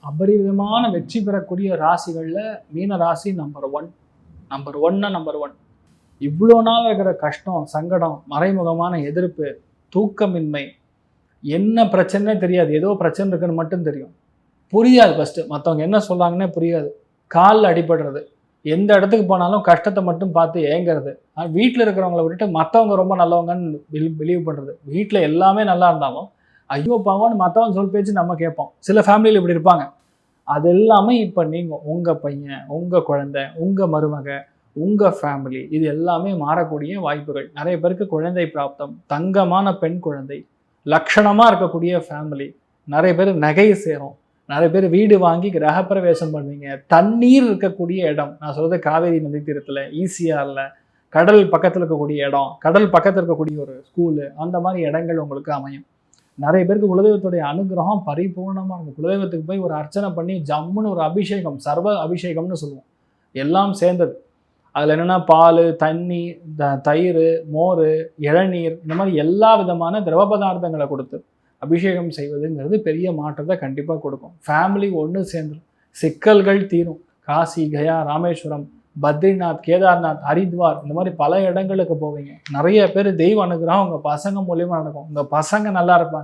அபரிவிதமான வெற்றி பெறக்கூடிய ராசிகளில் மீன ராசி நம்பர் ஒன். இவ்வளோ நாள் இருக்கிற கஷ்டம், சங்கடம், மறைமுகமான எதிர்ப்பு, தூக்கமின்மை, என்ன பிரச்சனை தெரியாது, ஏதோ பிரச்சனை இருக்குன்னு மட்டும் தெரியும். புரியாது, ஃபஸ்ட்டு மற்றவங்க என்ன சொல்கிறாங்கன்னே புரியாது. காலில் அடிபடுறது, எந்த இடத்துக்கு போனாலும் கஷ்டத்தை மட்டும் பார்த்து ஏங்கிறது. வீட்டில் இருக்கிறவங்கள விட்டுட்டு மற்றவங்க ரொம்ப நல்லவங்கன்னு பிலீவ் பண்ணுறது. வீட்டில் எல்லாமே நல்லா இருந்தாலும் ஐயோ பாவம்னு மற்றவங்க சொல் பேச்சு நம்ம கேட்போம். சில ஃபேமிலியில் இப்படி இருப்பாங்க. அது எல்லாமே இப்போ நீங்கள் உங்கள் பையன், உங்கள் குழந்தை, உங்கள் மருமக, உங்கள் ஃபேமிலி, இது எல்லாமே மாறக்கூடிய வாய்ப்புகள். நிறைய பேருக்கு குழந்தை பிராப்தம், தங்கமான பெண் குழந்தை, லட்சணமாக இருக்கக்கூடிய ஃபேமிலி, நிறைய பேர் நகை சேரும், நிறைய பேர் வீடு வாங்கி கிரகப்பிரவேசம் பண்ணுவீங்க. தண்ணீர் இருக்கக்கூடிய இடம், நான் சொல்கிறது காவேரி நதி தீரத்தில், ஈசிஆரில், கடல் பக்கத்தில் இருக்கக்கூடிய இடம், கடல் பக்கத்தில் இருக்கக்கூடிய ஒரு ஸ்கூலு, அந்த மாதிரி இடங்கள் உங்களுக்கு அமையும். நிறைய பேருக்கு குலதெய்வத்துடைய அனுகிரகம் பரிபூர்ணமாக இருக்கும். குலதெய்வத்துக்கு போய் ஒரு அர்ச்சனை பண்ணி ஜம்முன்னு ஒரு அபிஷேகம், சர்வ அபிஷேகம்னு சொல்லுவோம், எல்லாம் சேர்ந்தது. அதில் என்னென்னா பால், தண்ணி, தயிர், மோர், இளநீர், இந்த மாதிரி எல்லா விதமான திரவ பதார்த்தங்களை கொடுத்து அபிஷேகம் செய்வதுங்கிறது பெரிய மாற்றத்தை கண்டிப்பாக கொடுக்கும். ஃபேமிலி ஒன்று சேர்ந்து சிக்கல்கள் தீரும். காசி, கயா, ராமேஸ்வரம், பத்ரிநாத், கேதார்நாத், ஹரித்வார், இந்த மாதிரி பல இடங்களுக்கு போவீங்க. நிறைய பேர் தெய்வ அனுகிரகம் உங்கள் பசங்க மூலியமாக நடக்கும். உங்கள் பசங்க நல்லா இருப்பாங்க.